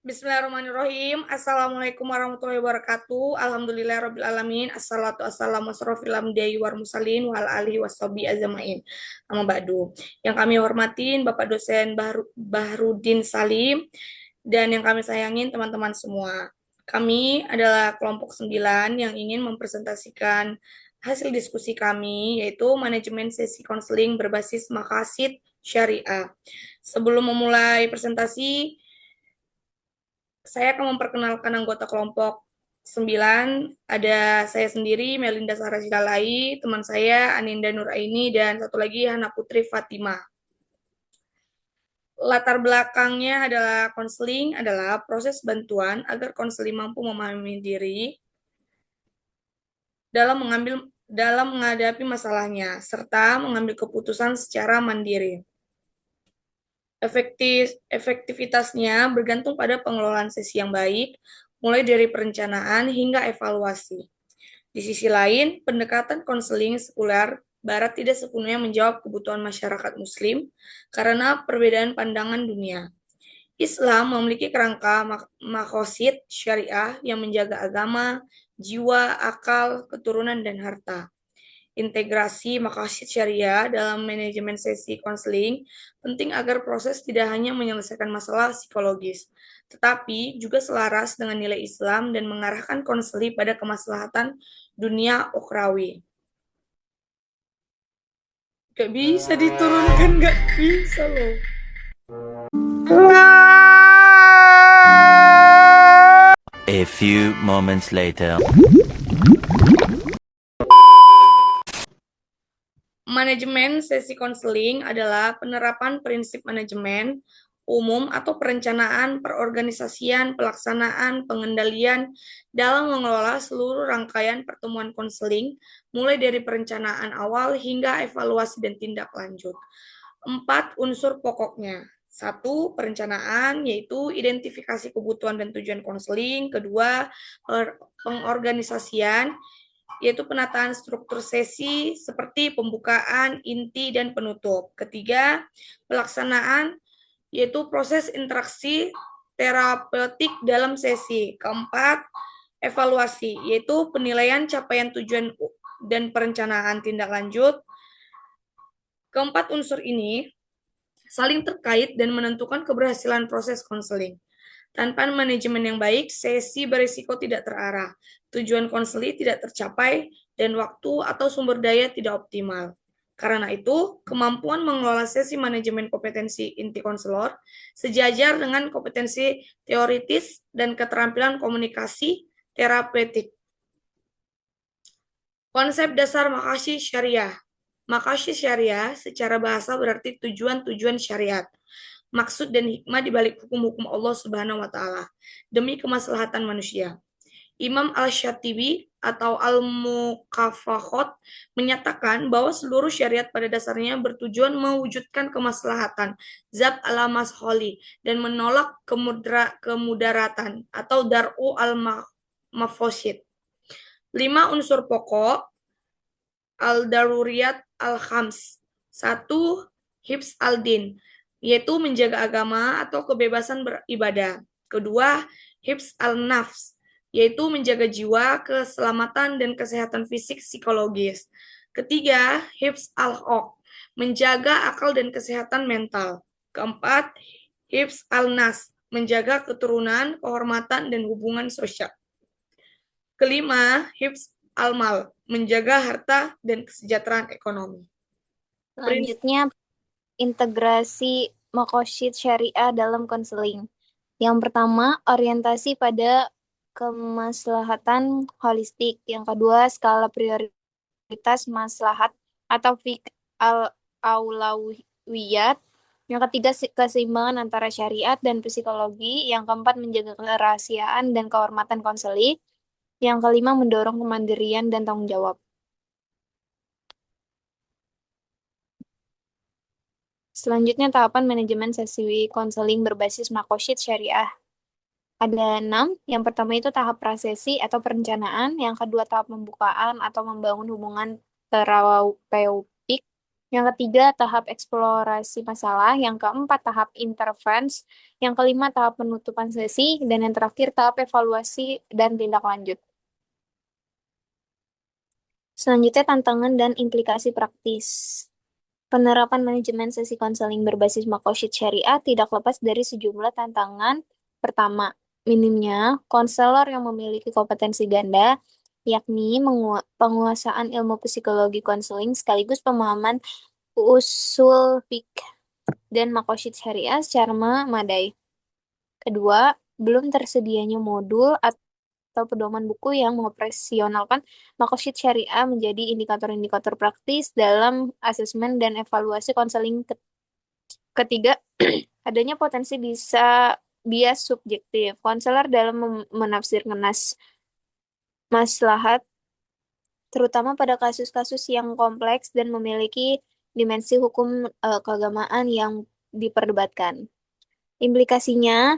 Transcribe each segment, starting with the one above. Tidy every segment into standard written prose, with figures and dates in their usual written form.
Bismillahirrahmanirrahim. Assalamualaikum warahmatullahi wabarakatuh. Alhamdulillahirrabbilalamin. Assalatu wassalamu asrofil anbiya'i wal mursalin wa ala alihi washabihi ajmain. Amma ba'du. Yang kami hormatin Bapak dosen Bahrudin Salim dan yang kami sayangin teman-teman semua. Kami adalah kelompok 9 yang ingin mempresentasikan hasil diskusi kami, yaitu manajemen sesi konseling berbasis maqasid syariah. Sebelum memulai presentasi, saya akan memperkenalkan anggota kelompok 9. Ada saya sendiri, Melinda Sarasilalai, teman saya Aninda Nuraini, dan satu lagi Hana Putri Fatima. Latar belakangnya adalah konseling adalah proses bantuan agar konseling mampu memahami diri dalam menghadapi masalahnya, serta mengambil keputusan secara mandiri. Efektivitasnya bergantung pada pengelolaan sesi yang baik, mulai dari perencanaan hingga evaluasi. Di sisi lain, pendekatan konseling sekuler Barat tidak sepenuhnya menjawab kebutuhan masyarakat Muslim karena perbedaan pandangan dunia. Islam memiliki kerangka maqasid syariah yang menjaga agama, jiwa, akal, keturunan, dan harta. Integrasi maqasid syariah dalam manajemen sesi konseling penting agar proses tidak hanya menyelesaikan masalah psikologis, tetapi juga selaras dengan nilai Islam dan mengarahkan konseling pada kemaslahatan dunia ukhrawi. Gak bisa diturunkan, gak bisa loh. A few moments later. Manajemen sesi konseling adalah penerapan prinsip manajemen umum atau perencanaan, perorganisasian, pelaksanaan, pengendalian dalam mengelola seluruh rangkaian pertemuan konseling, mulai dari perencanaan awal hingga evaluasi dan tindak lanjut. 4 unsur pokoknya. 1. Perencanaan, yaitu identifikasi kebutuhan dan tujuan konseling. Kedua, pengorganisasian, yaitu penataan struktur sesi seperti pembukaan, inti, dan penutup. Ketiga, pelaksanaan, yaitu proses interaksi terapeutik dalam sesi. Keempat, evaluasi, yaitu penilaian capaian tujuan dan perencanaan tindak lanjut. Keempat unsur ini saling terkait dan menentukan keberhasilan proses konseling. Tanpa manajemen yang baik, sesi berisiko tidak terarah, tujuan konseling tidak tercapai, dan waktu atau sumber daya tidak optimal. Karena itu, kemampuan mengelola sesi manajemen kompetensi inti konselor sejajar dengan kompetensi teoritis dan keterampilan komunikasi terapeutik. Konsep dasar maqasid syariah. Maqasid syariah secara bahasa berarti tujuan-tujuan syariat. Maksud dan hikmah dibalik hukum-hukum Allah Subhanahu wa taala demi kemaslahatan manusia. Imam Al-Syatibi atau Al-Muqaffahot menyatakan bahwa seluruh syariat pada dasarnya bertujuan mewujudkan kemaslahatan zat al-masholi dan menolak kemudaratan atau dar'u al-mafasid. 5 unsur pokok al-daruriyat al-khams. 1. Hifz al-din, yaitu menjaga agama atau kebebasan beribadah. Kedua, hifz al-nafs, yaitu menjaga jiwa, keselamatan, dan kesehatan fisik psikologis. Ketiga, hifz al-haq, menjaga akal dan kesehatan mental. Keempat, hifz al-nas, menjaga keturunan, kehormatan, dan hubungan sosial. Kelima, hifz al-mal, menjaga harta dan kesejahteraan ekonomi. Selanjutnya, integrasi maqasid syariah dalam konseling. Yang pertama, orientasi pada kemaslahatan holistik. Yang kedua, skala prioritas maslahat atau fik al-aulawiyat. Yang ketiga, keseimbangan antara syariat dan psikologi. Yang keempat, menjaga kerahasiaan dan kehormatan konseling. Yang kelima, mendorong kemandirian dan tanggung jawab. Selanjutnya, tahapan manajemen sesi konseling berbasis maqasid syariah. Ada 6. Yang pertama itu tahap prasesi atau perencanaan. Yang kedua, tahap pembukaan atau membangun hubungan terapeutik. Yang ketiga, tahap eksplorasi masalah. Yang keempat, tahap intervensi. Yang kelima, tahap penutupan sesi. Dan yang terakhir, tahap evaluasi dan tindak lanjut. Selanjutnya, tantangan dan implikasi praktis. Penerapan manajemen sesi konseling berbasis Makosyid Syariah tidak lepas dari sejumlah tantangan. Pertama, minimnya konselor yang memiliki kompetensi ganda, yakni penguasaan ilmu psikologi konseling sekaligus pemahaman usul fikih dan Makosyid Syariah secara memadai. Kedua, belum tersedianya modul atau pedoman buku yang mengoperasionalkan Makosyid Syariah menjadi indikator-indikator praktis dalam asesmen dan evaluasi konseling. Ketiga, adanya potensi bisa bias subjektif. Konselor dalam menafsirkan maslahat, terutama pada kasus-kasus yang kompleks dan memiliki dimensi hukum keagamaan yang diperdebatkan. Implikasinya,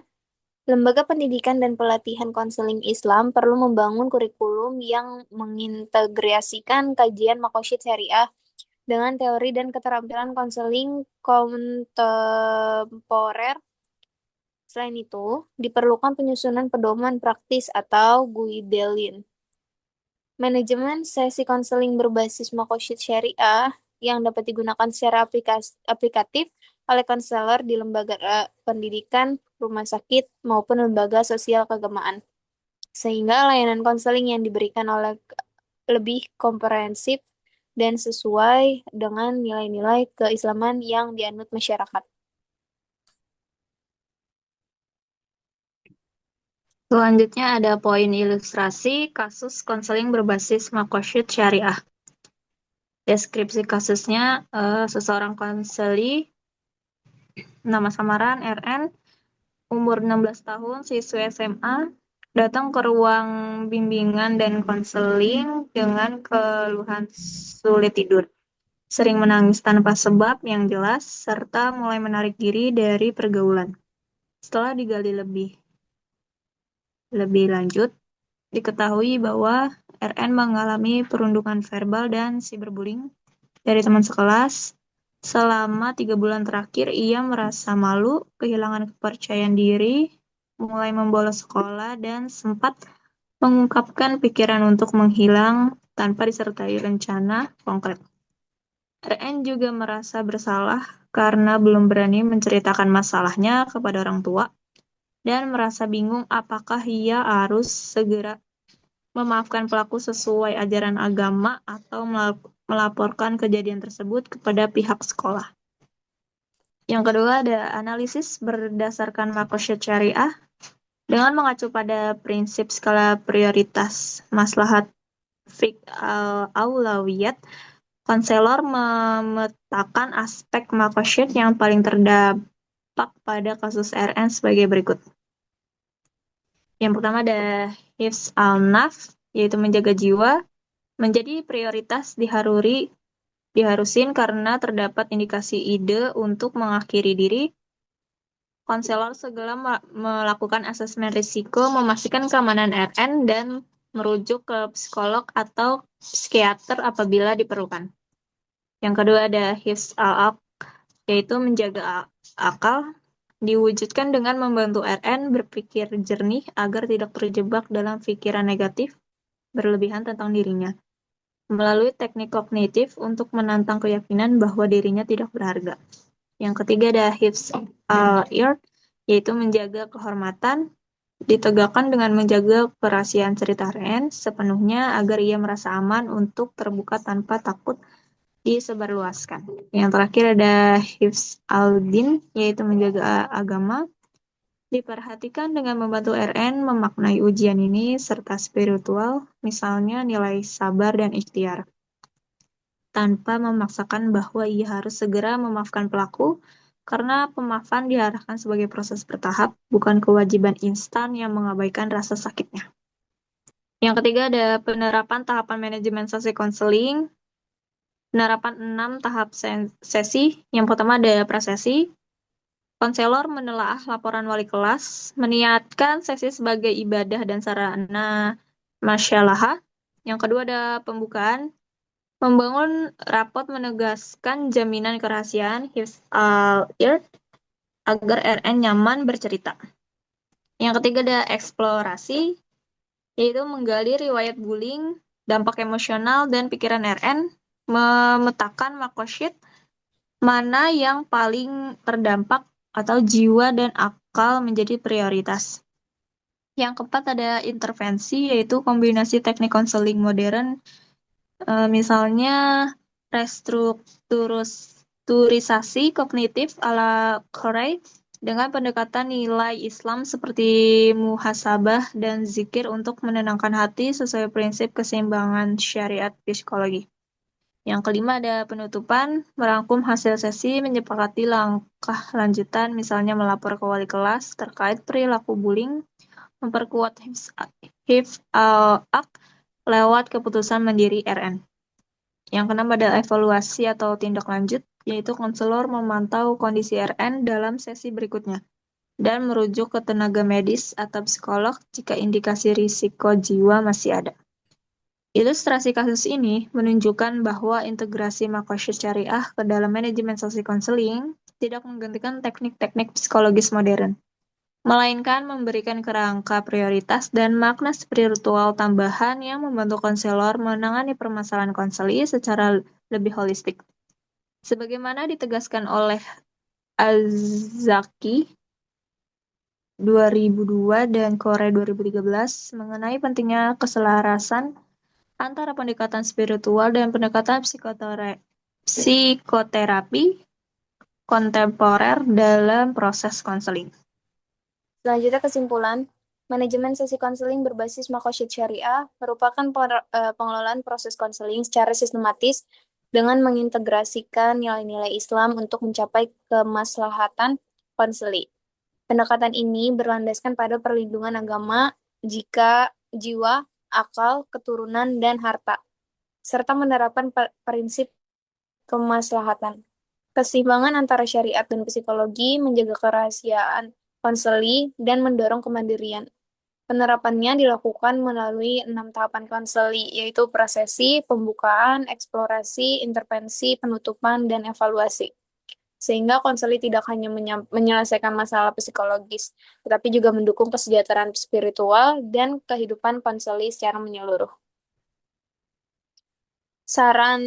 lembaga pendidikan dan pelatihan konseling Islam perlu membangun kurikulum yang mengintegrasikan kajian Makosyid Syariah dengan teori dan keterampilan konseling kontemporer. Selain itu, diperlukan penyusunan pedoman praktis atau guideline. Manajemen sesi konseling berbasis Makosyid Syariah yang dapat digunakan secara aplikatif oleh konselor di lembaga pendidikan, rumah sakit, maupun lembaga sosial keagamaan. Sehingga layanan konseling yang diberikan oleh lebih komprehensif dan sesuai dengan nilai-nilai keislaman yang dianut masyarakat. Selanjutnya ada poin ilustrasi kasus konseling berbasis Makosyid Syariah. Deskripsi kasusnya, seseorang konseli, nama samaran RN, umur 16 tahun, siswa SMA, datang ke ruang bimbingan dan konseling dengan keluhan sulit tidur, sering menangis tanpa sebab yang jelas, serta mulai menarik diri dari pergaulan. Setelah digali lebih lanjut, diketahui bahwa RN mengalami perundungan verbal dan cyberbullying dari teman sekelas. Selama 3 bulan terakhir, ia merasa malu, kehilangan kepercayaan diri, mulai membolos sekolah, dan sempat mengungkapkan pikiran untuk menghilang tanpa disertai rencana konkret. RN juga merasa bersalah karena belum berani menceritakan masalahnya kepada orang tua dan merasa bingung apakah ia harus segera memaafkan pelaku sesuai ajaran agama atau melaporkan kejadian tersebut kepada pihak sekolah. Yang kedua ada analisis berdasarkan Makosyid Syariah dengan mengacu pada prinsip skala prioritas maslahat fiqh al-aulawiyat. Konselor memetakan aspek Makosyid yang paling terdampak pada kasus RN sebagai berikut. Yang pertama ada hifz al-nafs, yaitu menjaga jiwa, menjadi prioritas diharusin karena terdapat indikasi ide untuk mengakhiri diri. Konselor segera melakukan asesmen risiko, memastikan keamanan RN, dan merujuk ke psikolog atau psikiater apabila diperlukan. Yang kedua ada hifz al-aql, yaitu menjaga akal, diwujudkan dengan membantu RN berpikir jernih agar tidak terjebak dalam pikiran negatif berlebihan tentang dirinya, melalui teknik kognitif untuk menantang keyakinan bahwa dirinya tidak berharga. Yang ketiga ada hifz al-ird, yaitu menjaga kehormatan, ditegakkan dengan menjaga kerahasiaan cerita RN sepenuhnya agar ia merasa aman untuk terbuka tanpa takut disebarluaskan. Yang terakhir ada hifz al-din, yaitu menjaga agama, diperhatikan dengan membantu RN memaknai ujian ini serta spiritual, misalnya nilai sabar dan ikhtiar, tanpa memaksakan bahwa ia harus segera memaafkan pelaku, karena pemaafan diarahkan sebagai proses bertahap, bukan kewajiban instan yang mengabaikan rasa sakitnya. Yang ketiga ada penerapan tahapan manajemen sesi konseling. Penerapan 6 tahap sesi. Yang pertama ada prasesi. Konselor menelaah laporan wali kelas, meniatkan sesi sebagai ibadah dan sarana masyaalahah. Yang kedua ada pembukaan, Membangun rapot menegaskan jaminan kerahasiaan hifz al-ird agar RN nyaman bercerita. Yang ketiga ada eksplorasi, yaitu menggali riwayat bullying, dampak emosional, dan pikiran RN, memetakan makosyid mana yang paling terdampak atau jiwa dan akal menjadi prioritas. Yang keempat ada intervensi, yaitu kombinasi teknik konseling modern, misalnya restrukturisasi kognitif ala Corey dengan pendekatan nilai Islam seperti muhasabah dan zikir untuk menenangkan hati sesuai prinsip keseimbangan syariat psikologi. Yang kelima ada penutupan, merangkum hasil sesi, menyepakati langkah lanjutan, misalnya melapor ke wali kelas terkait perilaku bullying, memperkuat hifz al-aq lewat keputusan mandiri RN. Yang keenam ada evaluasi atau tindak lanjut, yaitu konselor memantau kondisi RN dalam sesi berikutnya dan merujuk ke tenaga medis atau psikolog jika indikasi risiko jiwa masih ada. Ilustrasi kasus ini menunjukkan bahwa integrasi makosyid syariah ke dalam manajemen sesi konseling tidak menggantikan teknik-teknik psikologis modern, melainkan memberikan kerangka prioritas dan makna spiritual tambahan yang membantu konselor menangani permasalahan konseli secara lebih holistik. Sebagaimana ditegaskan oleh Az-Zaki 2002 dan Korea 2013 mengenai pentingnya keselarasan antara pendekatan spiritual dan pendekatan psikoterapi kontemporer dalam proses konseling. Selanjutnya kesimpulan, manajemen sesi konseling berbasis makosyid syariah merupakan pengelolaan proses konseling secara sistematis dengan mengintegrasikan nilai-nilai Islam untuk mencapai kemaslahatan konseli. Pendekatan ini berlandaskan pada perlindungan agama, jiwa, akal, keturunan, dan harta, serta menerapkan prinsip kemaslahatan. Keseimbangan antara syariat dan psikologi menjaga kerahasiaan konseli dan mendorong kemandirian. Penerapannya dilakukan melalui 6 tahapan konseli, yaitu prasesi, pembukaan, eksplorasi, intervensi, penutupan, dan evaluasi. Sehingga konseli tidak hanya menyelesaikan masalah psikologis, tetapi juga mendukung kesejahteraan spiritual dan kehidupan konseli secara menyeluruh. Saran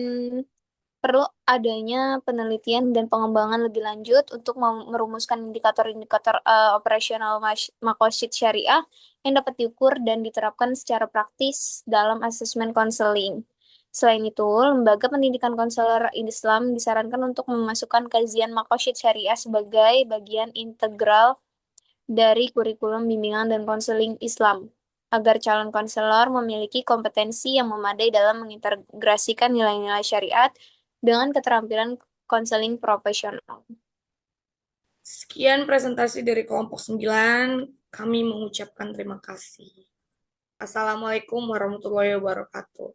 perlu adanya penelitian dan pengembangan lebih lanjut untuk merumuskan indikator-indikator operasional makosyid syariah yang dapat diukur dan diterapkan secara praktis dalam asesmen konseling. Selain itu, lembaga pendidikan konselor Islam disarankan untuk memasukkan kajian makosyid syariah sebagai bagian integral dari kurikulum bimbingan dan konseling Islam, agar calon konselor memiliki kompetensi yang memadai dalam mengintegrasikan nilai-nilai syariat dengan keterampilan konseling profesional. Sekian presentasi dari kelompok 9. Kami mengucapkan terima kasih. Assalamualaikum warahmatullahi wabarakatuh.